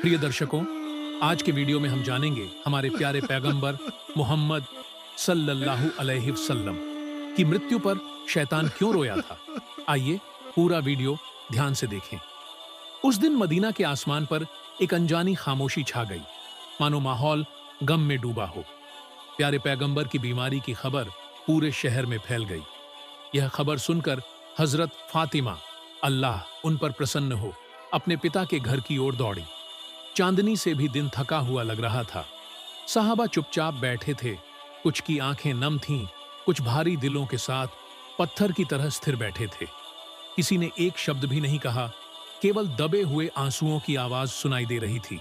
प्रिय दर्शकों, आज के वीडियो में हम जानेंगे हमारे प्यारे पैगंबर मोहम्मद सल्लल्लाहु अलैहि वसल्लम की मृत्यु पर शैतान क्यों रोया था। आइए पूरा वीडियो ध्यान से देखें। उस दिन मदीना के आसमान पर एक अनजानी खामोशी छा गई, मानो माहौल गम में डूबा हो। प्यारे पैगंबर की बीमारी की खबर पूरे शहर में फैल गई। यह खबर सुनकर हजरत फातिमा, अल्लाह उन पर प्रसन्न हो, अपने पिता के घर की ओर दौड़ी। चांदनी से भी दिन थका हुआ लग रहा था। साहबा चुपचाप बैठे थे, कुछ की आंखें नम थीं, कुछ भारी दिलों के साथ पत्थर की तरह स्थिर बैठे थे। किसी ने एक शब्द भी नहीं कहा, केवल दबे हुए आंसुओं की आवाज सुनाई दे रही थी।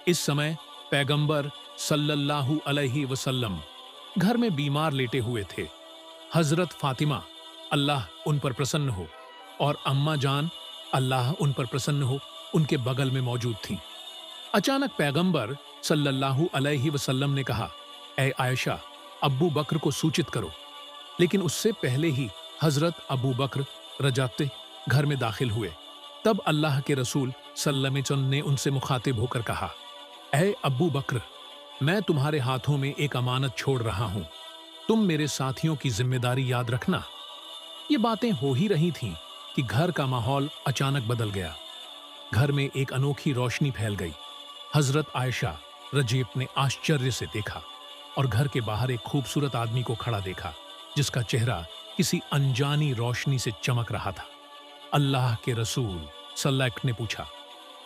इस समय पैगंबर सल्लल्लाहु अलैहि वसल्लम घर में बीमार लेटे हुए थे। हजरत फातिमा, अल्लाह उन पर प्रसन्न हो, और अम्मा जान, अल्लाह उन पर प्रसन्न हो, उनके बगल में मौजूद थीं। अचानक पैगंबर सल्लल्लाहु अलैहि वसल्लम ने कहा, ऐ आयशा, अब्बू बकर को सूचित करो। लेकिन उससे पहले ही हजरत अबू बकर रजाते घर में दाखिल हुए। तब अल्लाह के रसूल सल्लल्लाहु अलैहि वसल्लम ने उनसे मुखातिब होकर कहा, ऐ अबू बकर, मैं तुम्हारे हाथों में एक अमानत छोड़ रहा हूं, तुम मेरे साथियों की जिम्मेदारी याद रखना। ये बातें हो ही रही थीं कि घर का माहौल अचानक बदल गया। घर में एक अनोखी रोशनी फैल गई। हजरत आयशा रजीब ने आश्चर्य से देखा और घर के बाहर एक खूबसूरत आदमी को खड़ा देखा, जिसका चेहरा किसी अनजानी रोशनी से चमक रहा था। अल्लाह के रसूल सल्लल्लाहु अलैहि वसल्लम ने पूछा,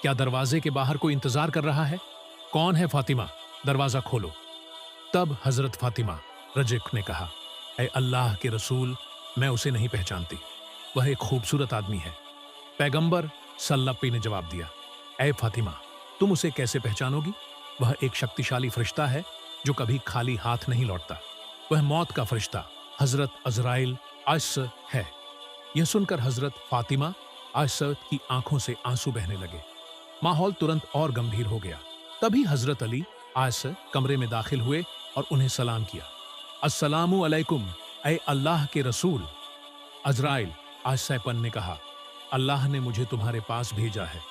क्या दरवाजे के बाहर कोई इंतजार कर रहा है? कौन है फातिमा? दरवाजा खोलो। तब हजरत फातिमा रजीब ने कहा, ऐ अल्लाह के रसूल, मैं उसे नहीं पहचानती, वह एक खूबसूरत आदमी है। पैगंबर सल्लल्लाहु अलैहि वसल्लम ने जवाब दिया, ऐ फातिमा, तुम उसे कैसे पहचानोगी? वह एक शक्तिशाली फरिश्ता है जो कभी खाली हाथ नहीं लौटता। वह मौत का फरिश्ता हजरत अजराइल आयस है। यह सुनकर हजरत फातिमा आयस की आंखों से आंसू बहने लगे। माहौल तुरंत और गंभीर हो गया। तभी हजरत अली आयस कमरे में दाखिल हुए और उन्हें सलाम किया। अस्सलामु अलैकुम, ऐ अल्लाह के रसूल। अजराइल आयसपन ने कहा, अल्लाह ने मुझे तुम्हारे पास भेजा है।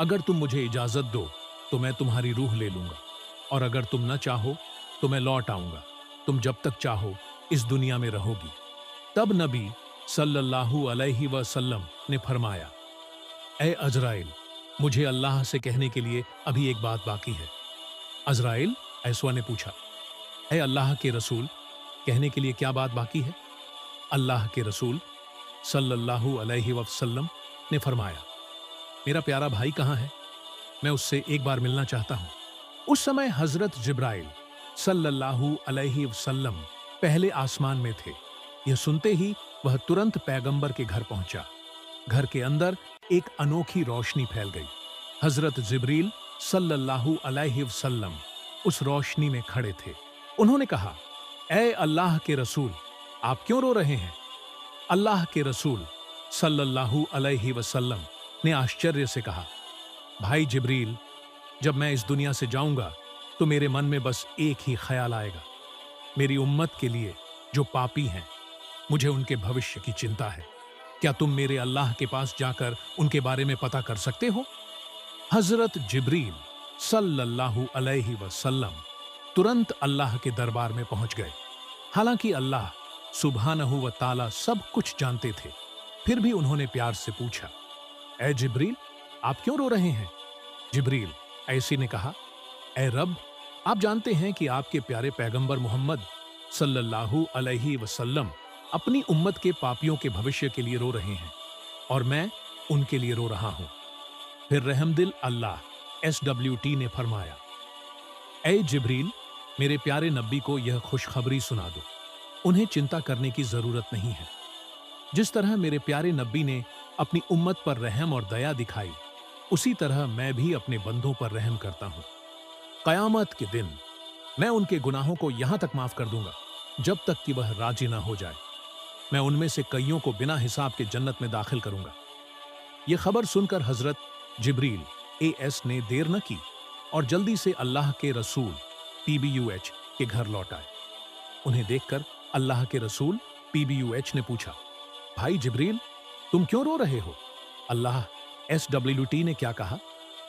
अगर तुम मुझे इजाजत दो तो मैं तुम्हारी रूह ले लूंगा, और अगर तुम न चाहो तो मैं लौट आऊंगा। तुम जब तक चाहो इस दुनिया में रहोगी। तब नबी सल्लल्लाहु अलैहि वसल्लम ने फरमाया, ऐ अजराइल, मुझे अल्लाह से कहने के लिए अभी एक बात बाकी है। अजराइल, ऐसवा ने पूछा, ऐ अल्लाह के रसूल, कहने के लिए क्या बात बाकी है? अल्लाह के रसूल सल्लल्लाहु अलैहि वसल्लम ने फरमाया, मेरा प्यारा भाई कहाँ है? मैं उससे एक बार मिलना चाहता हूं। उस समय हजरत जिब्राइल सल्लल्लाहु अलैहि वसल्लम पहले आसमान में थे। यह सुनते ही वह तुरंत पैगंबर के घर पहुंचा। घर के अंदर एक अनोखी रोशनी फैल गई। हजरत जिब्रील सल्लल्लाहु अलैहि वसल्लम उस रोशनी में खड़े थे। उन्होंने कहा, ऐ अल्लाह के रसूल, आप क्यों रो रहे हैं? अल्लाह के रसूल सल्लल्लाहु अलैहि वसल्लम ने आश्चर्य से कहा, भाई जिब्रील, जब मैं इस दुनिया से जाऊंगा तो मेरे मन में बस एक ही ख्याल आएगा, मेरी उम्मत के लिए जो पापी हैं, मुझे उनके भविष्य की चिंता है। क्या तुम मेरे अल्लाह के पास जाकर उनके बारे में पता कर सकते हो? हजरत जिब्रील सल्लल्लाहु अलैहि वसल्लम तुरंत अल्लाह के दरबार में पहुंच गए। हालांकि अल्लाह सुब्हानहू व ताला सब कुछ जानते थे, फिर भी उन्होंने प्यार से पूछा, ऐ जिब्रील, आप क्यों रो रहे हैं? जिब्रील ऐसी ने कहा, ऐ रब, आप जानते हैं कि आपके प्यारे पैगंबर मोहम्मद सल्लल्लाहु अलैहि वसल्लम अपनी उम्मत के पापियों के भविष्य के लिए रो रहे हैं, और मैं उनके लिए रो रहा हूं। फिर रहमदिल अल्लाह SWT ने फरमाया, ऐ जिब्रील, मेरे प्यारे नबी को यह खुशखबरी सुना दो, उन्हें चिंता करने की जरूरत नहीं है। जिस तरह मेरे प्यारे नबी ने अपनी उम्मत पर रहम और दया दिखाई, उसी तरह मैं भी अपने बंदों पर रहम करता हूं। कयामत के दिन मैं उनके गुनाहों को यहां तक माफ कर दूंगा जब तक कि वह राजी ना हो जाए। मैं उनमें से कईयों को बिना हिसाब के जन्नत में दाखिल करूंगा। यह खबर सुनकर हजरत जिब्रील AS ने देर न की और जल्दी से अल्लाह के रसूल PBUH के घर लौट आए। उन्हें देखकर अल्लाह के रसूल PBUH ने पूछा, भाई जिब्रील, तुम क्यों रो रहे हो? अल्लाह SWT ने क्या कहा?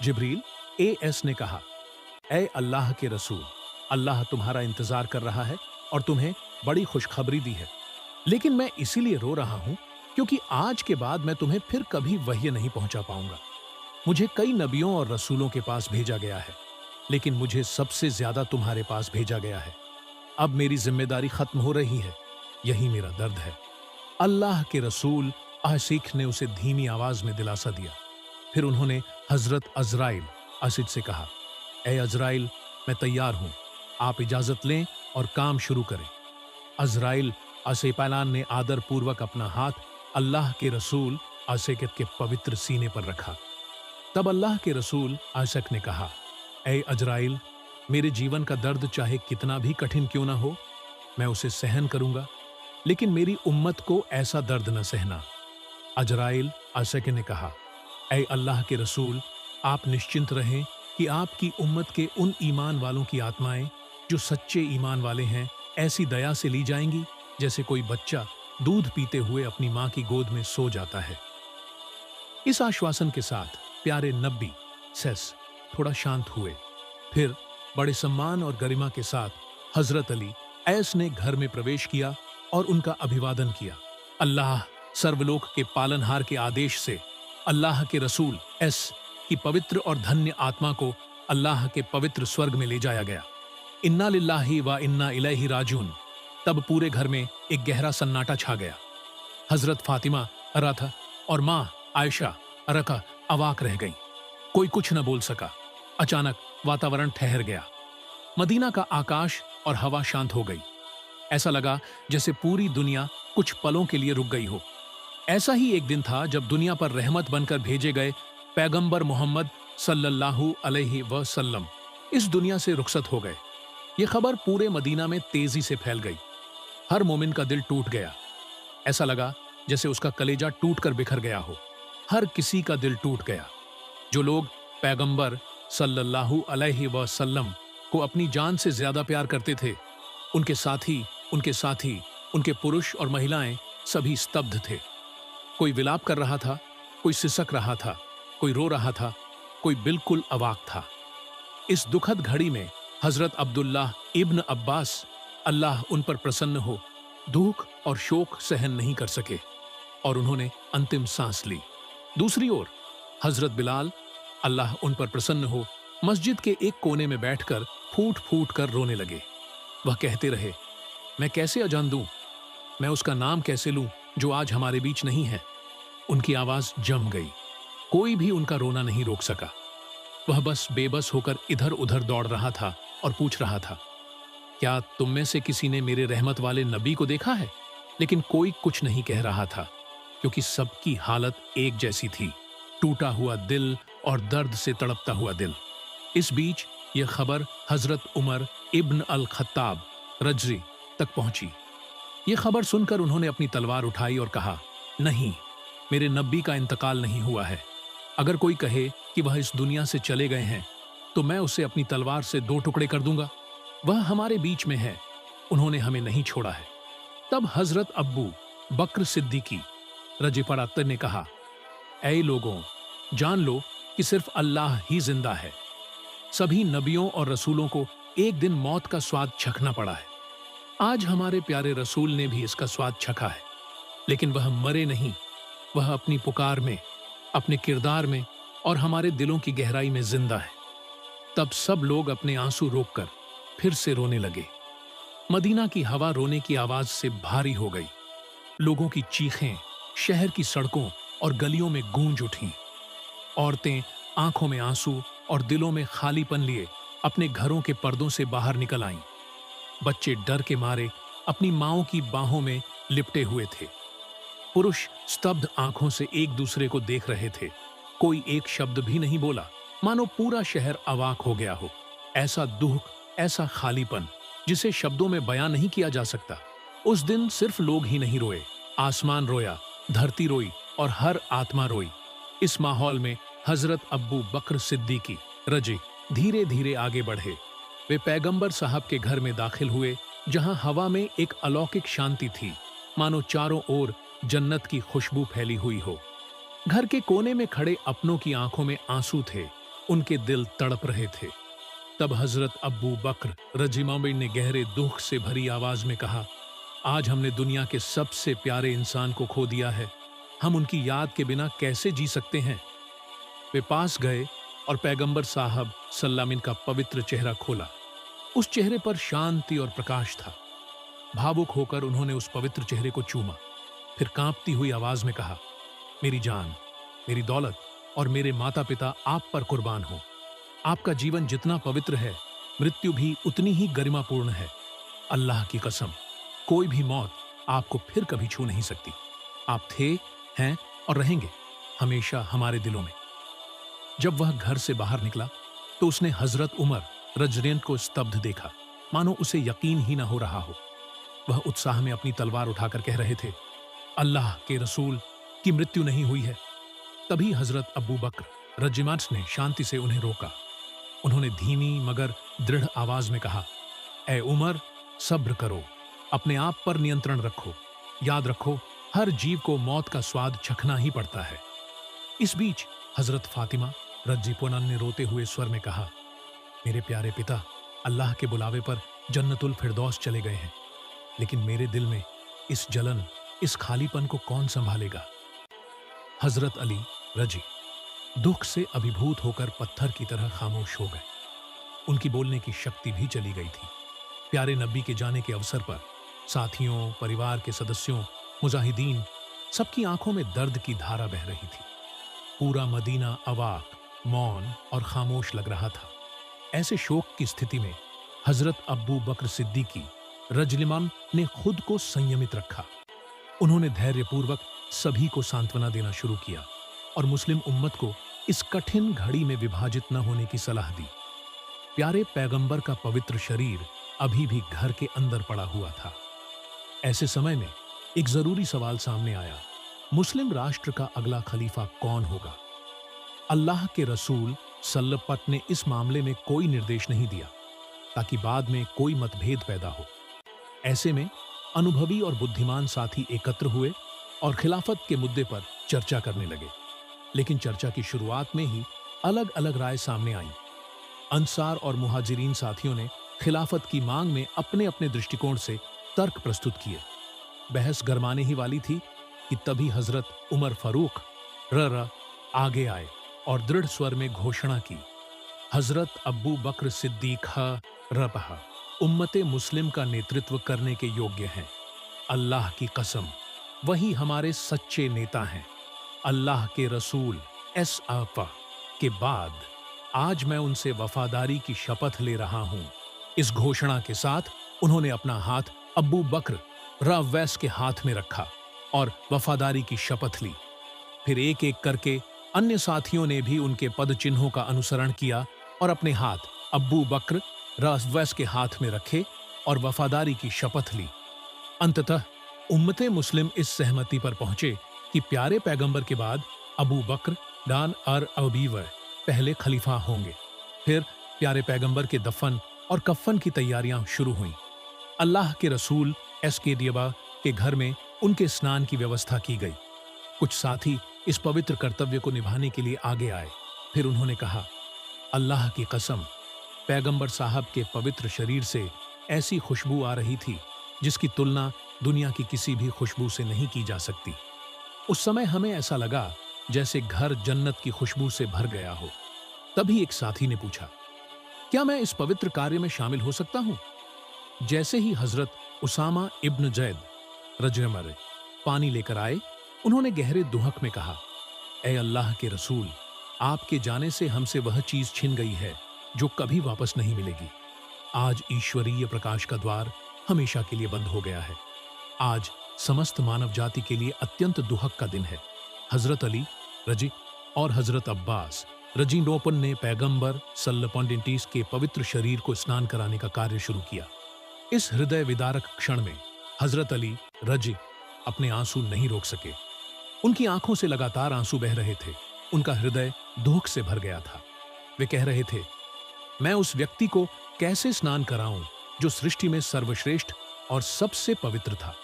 जिब्रील, एएस ने कहा, ए अल्लाह के रसूल, अल्लाह तुम्हारा इंतजार कर रहा है और तुम्हें बड़ी खुशखबरी दी है। लेकिन मैं इसीलिए रो रहा हूं क्योंकि आज के बाद मैं तुम्हें फिर कभी वह्य नहीं पहुंचा पाऊंगा। मुझे कई नबियों और रसूलों के पास भेजा गया है, लेकिन मुझे सबसे ज्यादा तुम्हारे पास भेजा गया है। अब मेरी जिम्मेदारी खत्म हो रही है, यही मेरा दर्द है। अल्लाह के रसूल आसिक ने उसे धीमी आवाज में दिलासा दिया। फिर उन्होंने हजरत अजराइल आसिद से कहा, ए अजराइल, मैं तैयार हूं, आप इजाजत लें और काम शुरू करें। अजराइल आसेपालान ने आदर पूर्वक अपना हाथ अल्लाह के रसूल आसिक के पवित्र सीने पर रखा। तब अल्लाह के रसूल आसिक ने कहा, ए अजराइल, मेरे जीवन का दर्द चाहे कितना भी कठिन क्यों ना हो, मैं उसे सहन करूंगा, लेकिन मेरी उम्मत को ऐसा दर्द न सहना। अजराइल आसिक ने कहा, ए अल्लाह के रसूल, आप निश्चिंत रहें कि आपकी उम्मत के उन ईमान वालों की आत्माएं जो सच्चे ईमान वाले हैं ऐसी दया से ली जाएंगी जैसे कोई बच्चा दूध पीते हुए अपनी मां की गोद में सो जाता है। इस आश्वासन के साथ प्यारे नबी सेस थोड़ा शांत हुए। फिर बड़े सम्मान और गरिमा के साथ हजरत अली ऐस ने घर में प्रवेश किया और उनका अभिवादन किया। अल्लाह सर्वलोक के पालनहार के आदेश से अल्लाह के रसूल एस की पवित्र और धन्य आत्मा को अल्लाह के पवित्र स्वर्ग में ले जाया गया। इन्ना लिल्लाहि व इन्ना इलैहि राजिऊन। तब पूरे घर में एक गहरा सन्नाटा छा गया। हजरत फातिमा रथ और मां आयशा रका अवाक रह गई। कोई कुछ न बोल सका। अचानक वातावरण ठहर गया। मदीना का आकाश और हवा शांत हो गई। ऐसा लगा जैसे पूरी दुनिया कुछ पलों के लिए रुक गई हो। ऐसा ही एक दिन था जब दुनिया पर रहमत बनकर भेजे गए पैगंबर मोहम्मद सल्लल्लाहु अलैहि वसल्लम इस दुनिया से रुखसत हो गए। ये खबर पूरे मदीना में तेजी से फैल गई। हर मोमिन का दिल टूट गया। ऐसा लगा जैसे उसका कलेजा टूटकर बिखर गया हो। हर किसी का दिल टूट गया। जो लोग पैगंबर सल्लल्लाहु अलैहि वसल्लम को अपनी जान से ज्यादा प्यार करते थे, उनके साथी, उनके पुरुष और महिलाएं सभी स्तब्ध थे। कोई विलाप कर रहा था, कोई सिसक रहा था, कोई रो रहा था, कोई बिल्कुल अवाक था। इस दुखद घड़ी में हजरत अब्दुल्लाह इब्न अब्बास, अल्लाह उन पर प्रसन्न हो, दुख और शोक सहन नहीं कर सके और उन्होंने अंतिम सांस ली। दूसरी ओर हजरत बिलाल, अल्लाह उन पर प्रसन्न हो, मस्जिद के एक कोने में बैठकर फूट फूट कर रोने लगे। वह कहते रहे, मैं कैसे अजान दूं, मैं उसका नाम कैसे लूं जो आज हमारे बीच नहीं है। उनकी आवाज जम गई। कोई भी उनका रोना नहीं रोक सका। वह बस बेबस होकर इधर उधर दौड़ रहा था और पूछ रहा था, क्या तुम में से किसी ने मेरे रहमत वाले नबी को देखा है? लेकिन कोई कुछ नहीं कह रहा था क्योंकि सबकी हालत एक जैसी थी, टूटा हुआ दिल और दर्द से तड़पता हुआ दिल। इस बीच यह खबर हजरत उमर इब्न अल खत्ताब रजरी तक पहुंची। यह खबर सुनकर उन्होंने अपनी तलवार उठाई और कहा, नहीं, मेरे नबी का इंतकाल नहीं हुआ है। अगर कोई कहे कि वह इस दुनिया से चले गए हैं तो मैं उसे अपनी तलवार से 2 टुकड़े कर दूंगा। वह हमारे बीच में है, उन्होंने हमें नहीं छोड़ा है। तब हजरत अब्बू बकर सिद्दीकी रजी परात्तर ने कहा, ऐ लोगों, जान लो कि सिर्फ अल्लाह ही जिंदा है। सभी नबियों और रसूलों को एक दिन मौत का स्वाद चखना पड़ा है। आज हमारे प्यारे रसूल ने भी इसका स्वाद चखा है, लेकिन वह मरे नहीं। वह अपनी पुकार में, अपने किरदार में और हमारे दिलों की गहराई में जिंदा है। तब सब लोग अपने आंसू रोककर फिर से रोने लगे। मदीना की हवा रोने की आवाज से भारी हो गई। लोगों की चीखें शहर की सड़कों और गलियों में गूंज उठीं। औरतें आंखों में आंसू और दिलों में खालीपन लिए अपने घरों के पर्दों से बाहर निकल आईं। बच्चे डर के मारे अपनी माओं की बाहों में लिपटे हुए थे। पुरुष स्तब्ध आंखों से एक दूसरे को देख रहे थे। कोई एक शब्द भी नहीं बोला, मानो पूरा शहर अवाक हो गया हो। ऐसा दुख, ऐसा खालीपन जिसे शब्दों में बयां नहीं किया जा सकता। उस दिन सिर्फ लोग ही नहीं रोए, आसमान रोया, धरती रोई और हर आत्मा रोई। इस माहौल में हजरत अब्बू बकर सिद्दीकी रजी धीरे धीरे आगे बढ़े। वे पैगंबर साहब के घर में दाखिल हुए, जहां हवा में एक अलौकिक शांति थी, मानो चारों ओर जन्नत की खुशबू फैली हुई हो। घर के कोने में खड़े अपनों की आंखों में आंसू थे। उनके दिल तड़प रहे थे। तब हजरत अब्बू बकर रजिमामी ने गहरे दुख से भरी आवाज में कहा, आज हमने दुनिया के सबसे प्यारे इंसान को खो दिया है। हम उनकी याद के बिना कैसे जी सकते हैं। वे पास गए और पैगंबर साहब सल्लामिन का पवित्र चेहरा खोला। उस चेहरे पर शांति और प्रकाश था। भावुक होकर उन्होंने उस पवित्र चेहरे को चूमा, फिर कांपती हुई आवाज में कहा, मेरी जान, मेरी दौलत और मेरे माता पिता आप पर कुर्बान हो। आपका जीवन जितना पवित्र है, मृत्यु भी उतनी ही गरिमापूर्ण है। अल्लाह की कसम, कोई भी मौत आपको फिर कभी छू नहीं सकती। आप थे, हैं और रहेंगे हमेशा हमारे दिलों में। जब वह घर से बाहर निकला तो उसने हजरत उमर रजरियन को स्तब्ध देखा, मानो उसे यकीन ही न हो रहा हो। वह उत्साह में अपनी तलवार उठाकर कह रहे थे, अल्लाह के रसूल की मृत्यु नहीं हुई है। तभी हजरत अब्बू बकर रजिमांस ने शांति से उन्हें रोका। उन्होंने धीमी मगर दृढ़ आवाज में कहा, ए उमर, सब्र करो, अपने आप पर नियंत्रण रखो। याद रखो, हर जीव को मौत का स्वाद चखना ही पड़ता है। इस बीच हजरत फातिमा रज्जीपोनन ने रोते हुए स्वर में कहा, मेरे प्यारे पिता अल्लाह के बुलावे पर जन्नतुल फिरदौस चले गए हैं, लेकिन मेरे दिल में इस जलन, इस खालीपन को कौन संभालेगा। हजरत अली रजी दुख से अभिभूत होकर पत्थर की तरह खामोश हो गए। उनकी बोलने की शक्ति भी चली गई थी। प्यारे नबी के जाने के अवसर पर साथियों, परिवार के सदस्यों, मुजाहिदीन, सबकी आंखों में दर्द की धारा बह रही थी। पूरा मदीना अवाक, मौन और खामोश लग रहा था। ऐसे शोक की स्थिति में हजरत अब्बू बकर सिद्दीकी रजलिमान ने खुद को संयमित रखा। उन्होंने धैर्यपूर्वक सभी को सांत्वना देना शुरू किया और मुस्लिम उम्मत को इस कठिन घड़ी में विभाजित न होने की सलाह दी। प्यारे पैगंबर का पवित्र शरीर अभी भी घर के अंदर पड़ा हुआ था। ऐसे समय में एक जरूरी सवाल सामने आया, मुस्लिम राष्ट्र का अगला खलीफा कौन होगा। अल्लाह के रसूल सल्लल्लाहु ने इस मामले में कोई निर्देश नहीं दिया ताकि बाद में कोई मतभेद पैदा हो। ऐसे में अनुभवी और बुद्धिमान साथी एकत्र हुए और खिलाफत के मुद्दे पर चर्चा करने लगे। लेकिन चर्चा की शुरुआत में ही अलग अलग राय सामने आई। अंसार और मुहाजिरीन साथियों ने खिलाफत की मांग में अपने अपने दृष्टिकोण से तर्क प्रस्तुत किए। बहस गरमाने ही वाली थी कि तभी हजरत उमर फारूक र आगे आए और दृढ़ स्वर में घोषणा की, हजरत अब्बू बकर सिद्दीक रहा उम्मते मुस्लिम का नेतृत्व करने के योग्य हैं। अल्लाह की कसम, वही हमारे सच्चे नेता हैं। अल्लाह के रसूल एस.आ. के बाद आज मैं उनसे वफादारी की शपथ ले रहा हूं। इस घोषणा के साथ उन्होंने अपना हाथ अब्बू बकर रवैस के हाथ में रखा और वफादारी की शपथ ली। फिर एक एक करके अन्य साथियों ने भी उनके पद चिन्हों का अनुसरण किया और अपने हाथ अब्बू बकर रवैस के हाथ में रखे और वफादारी की शपथ ली। अंततः उम्मते मुस्लिम इस सहमति पर पहुंचे कि प्यारे पैगंबर के बाद अबू बकर डान अर अबीव पहले खलीफा होंगे। फिर प्यारे पैगंबर के दफन और कफन की तैयारियां शुरू हुईं। अल्लाह के रसूल एस.के. दियबा के घर में उनके स्नान की व्यवस्था की गई। कुछ साथी इस पवित्र कर्तव्य को निभाने के लिए आगे आए। फिर उन्होंने कहा, अल्लाह की कसम, पैगंबर साहब के पवित्र शरीर से ऐसी खुशबू आ रही थी जिसकी तुलना दुनिया की किसी भी खुशबू से नहीं की जा सकती। उस समय हमें ऐसा लगा जैसे घर जन्नत की खुशबू से भर गया हो। तभी एक साथी ने पूछा, क्या मैं इस पवित्र कार्य में शामिल हो सकता हूं? जैसे ही हजरत उसामा इब्न जैद रजमर पानी लेकर आए, उन्होंने गहरे दुहक में कहा, ए अल्लाह के रसूल, आपके जाने से हमसे वह चीज छिन गई है जो कभी वापस नहीं मिलेगी। आज ईश्वरीय प्रकाश का द्वार हमेशा के लिए बंद हो गया है। आज समस्त मानव जाति के लिए अत्यंत दुहक का दिन है। हजरत अली रजी और हजरत अब्बास रजी नोपन ने पैगंबर सल्लल्लाहु के पवित्र शरीर को स्नान कराने का कार्य शुरू किया। इस हृदय विदारक क्षण में हजरत अली रजी अपने आंसू नहीं रोक सके। उनकी आंखों से लगातार आंसू बह रहे थे। उनका हृदय दुख से भर गया था। वे कह रहे थे, मैं उस व्यक्ति को कैसे स्नान कराऊं जो सृष्टि में सर्वश्रेष्ठ और सबसे पवित्र था।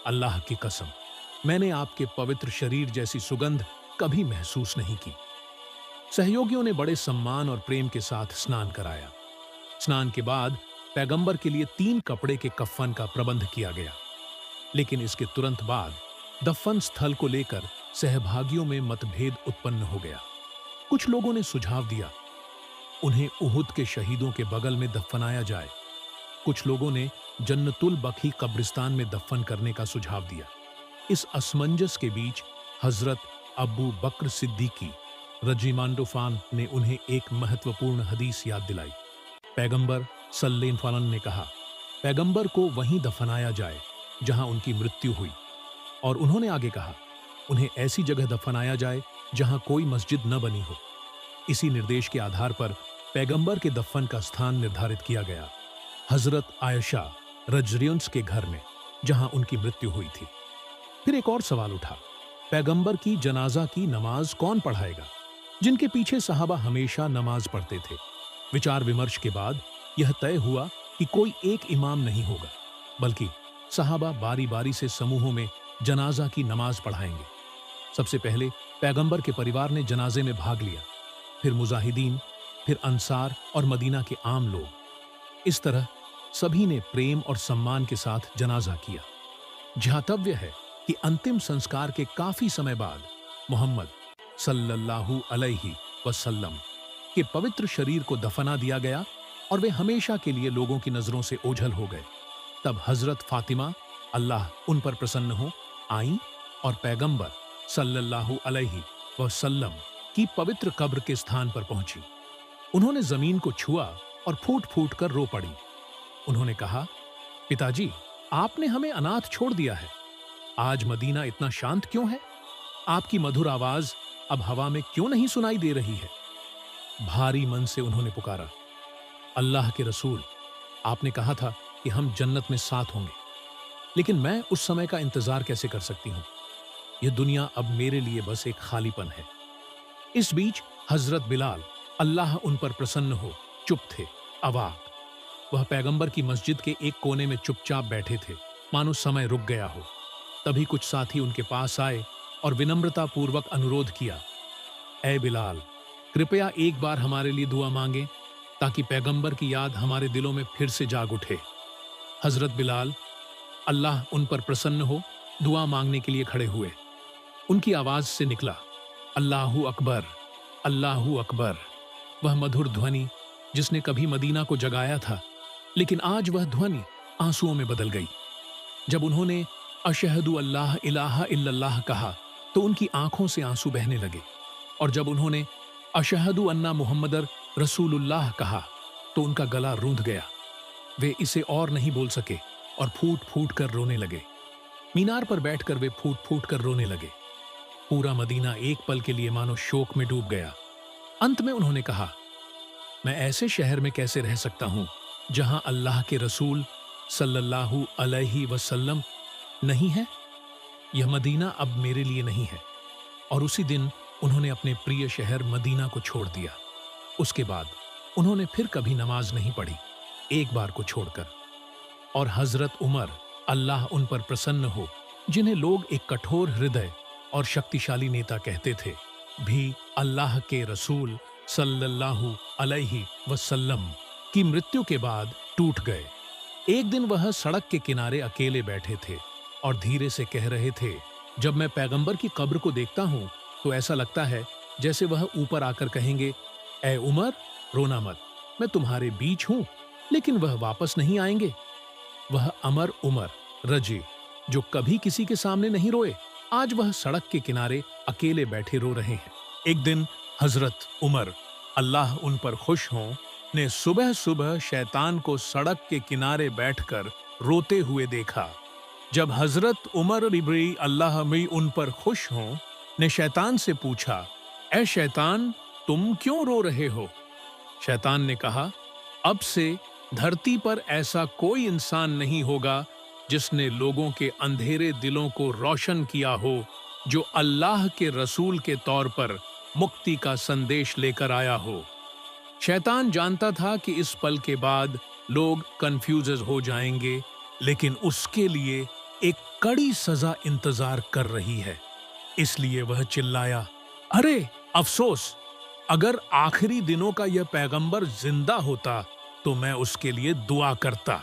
अल्लाह की कसम, मैंने आपके पवित्र शरीर जैसी सुगंध कभी महसूस नहीं की। सहयोगियों ने बड़े सम्मान और प्रेम के साथ स्नान कराया। स्नान के बाद पैगंबर के लिए 3 कपड़े के कफ़न का प्रबंध किया गया। लेकिन इसके तुरंत बाद दफन स्थल को लेकर सहभागियों में मतभेद उत्पन्न हो गया। कुछ लोगों ने सुझाव दिया उन्हें उहुद के शहीदों के बगल में दफनाया जाए। कुछ लोगों ने जन्नतुल बकी कब्रिस्तान में दफन करने का सुझाव दिया। इस असमंजस के बीच हजरत अबू बकर सिद्दीकी रजीमांडोफान ने उन्हें एक महत्वपूर्ण हदीस याद दिलाई। पैगंबर सल्लल्लाहु अलैहि वसल्लम ने कहा, पैगंबर को वहीं दफनाया जाए जहां उनकी मृत्यु हुई। और उन्होंने आगे कहा, उन्हें ऐसी जगह दफनाया जाए जहां कोई मस्जिद न बनी हो। इसी निर्देश के आधार पर पैगंबर के दफन का स्थान निर्धारित किया गया, हजरत आयशा रजरियंस के घर में, जहां उनकी मृत्यु हुई थी। फिर एक और सवाल उठा, पैगंबर की जनाजा की नमाज कौन पढ़ाएगा, जिनके पीछे सहाबा हमेशा नमाज पढ़ते थे। विचार विमर्श के बाद यह तय हुआ कि कोई एक इमाम नहीं होगा, बल्कि सहाबा बारी बारी से समूहों में जनाजा की नमाज पढ़ाएंगे। सबसे पहले पैगंबर के परिवार ने जनाजे में भाग लिया, फिर मुजाहिदीन, फिर अंसार और मदीना के आम लोग। इस तरह सभी ने प्रेम और सम्मान के साथ जनाजा किया। ध्यातव्य है कि अंतिम संस्कार के काफी समय बाद मोहम्मद सल्लल्लाहु अलैहि वसल्लम के पवित्र शरीर को दफना दिया गया और वे हमेशा के लिए लोगों की नजरों से ओझल हो गए। तब हजरत फातिमा, अल्लाह उन पर प्रसन्न हो, आई और पैगंबर सल्लल्लाहु अलैहि वसल्लम की पवित्र कब्र के स्थान पर पहुंची। उन्होंने जमीन को छुआ और फूट फूट कर रो पड़ी। उन्होंने कहा, पिताजी, आपने हमें अनाथ छोड़ दिया है। आज मदीना इतना शांत क्यों है? आपकी मधुर आवाज अब हवा में क्यों नहीं सुनाई दे रही है? भारी मन से उन्होंने पुकारा, अल्लाह के रसूल, आपने कहा था कि हम जन्नत में साथ होंगे, लेकिन मैं उस समय का इंतजार कैसे कर सकती हूं? यह दुनिया अब मेरे लिए बस एक खालीपन है। इस बीच हजरत बिलाल, अल्लाह उन पर प्रसन्न हो, चुप थे, अवाक। वह पैगंबर की मस्जिद के एक कोने में चुपचाप बैठे थे, मानो समय रुक गया हो। तभी कुछ साथी उनके पास आए और विनम्रता पूर्वक अनुरोध किया, ए बिलाल, कृपया एक बार हमारे लिए दुआ मांगे ताकि पैगंबर की याद हमारे दिलों में फिर से जाग उठे। हजरत बिलाल, अल्लाह उन पर प्रसन्न हो, दुआ मांगने के लिए खड़े हुए। उनकी आवाज से निकला, अल्लाहू अकबर, अल्लाहू अकबर। वह मधुर ध्वनि जिसने कभी मदीना को जगाया था, लेकिन आज वह ध्वनि आंसुओं में बदल गई। जब उन्होंने अशहदु अल्लाह इलाहा इल्लल्लाह कहा तो उनकी आंखों से आंसू बहने लगे, और जब उन्होंने अशहदु अन्ना मुहम्मदर रसूलुल्लाह कहा तो उनका गला रूंध गया। वे इसे और नहीं बोल सके और फूट फूट कर रोने लगे। मीनार पर बैठकर वे फूट फूट कर रोने लगे। पूरा मदीना एक पल के लिए मानो शोक में डूब गया। अंत में उन्होंने कहा, मैं ऐसे शहर में कैसे रह सकता हूं जहां अल्लाह के रसूल सल्लल्लाहु अलैहि वसल्लम नहीं है? यह मदीना अब मेरे लिए नहीं है। और उसी दिन उन्होंने अपने प्रिय शहर मदीना को छोड़ दिया। उसके बाद उन्होंने फिर कभी नमाज नहीं पढ़ी, एक बार को छोड़कर। और हजरत उमर, अल्लाह उन पर प्रसन्न हो, जिन्हें लोग एक कठोर हृदय और शक्तिशाली नेता कहते थे, भी अल्लाह के रसूल सल्लल्लाहु अलैहि वसल्लम की मृत्यु के बाद टूट गए। एक दिन वह सड़क के किनारे अकेले बैठे थे और धीरे से कह रहे थे, जब मैं पैगंबर की कब्र को देखता हूं तो ऐसा लगता है जैसे वह ऊपर आकर कहेंगे, ए उमर, रोना मत, मैं तुम्हारे बीच हूं, लेकिन वह वापस नहीं आएंगे। वह अमर उमर रजे जो कभी किसी के सामने नहीं रोए, आज वह सड़क के किनारे अकेले बैठे रो रहे हैं। एक दिन हजरत उमर, अल्लाह उन पर खुश हों, ने सुबह सुबह शैतान को सड़क के किनारे बैठकर रोते हुए देखा। जब हजरत उमर इब्री, अल्लाह में उन पर खुश हों, ने शैतान से पूछा, ए शैतान, तुम क्यों रो रहे हो? शैतान ने कहा, अब से धरती पर ऐसा कोई इंसान नहीं होगा जिसने लोगों के अंधेरे दिलों को रोशन किया हो, जो अल्लाह के रसूल के तौर पर मुक्ति का संदेश लेकर आया हो। शैतान जानता था कि इस पल के बाद लोग कंफ्यूज हो जाएंगे, लेकिन उसके लिए एक कड़ी सजा इंतजार कर रही है। इसलिए वह चिल्लाया, अरे अफसोस, अगर आखिरी दिनों का यह पैगंबर जिंदा होता तो मैं उसके लिए दुआ करता।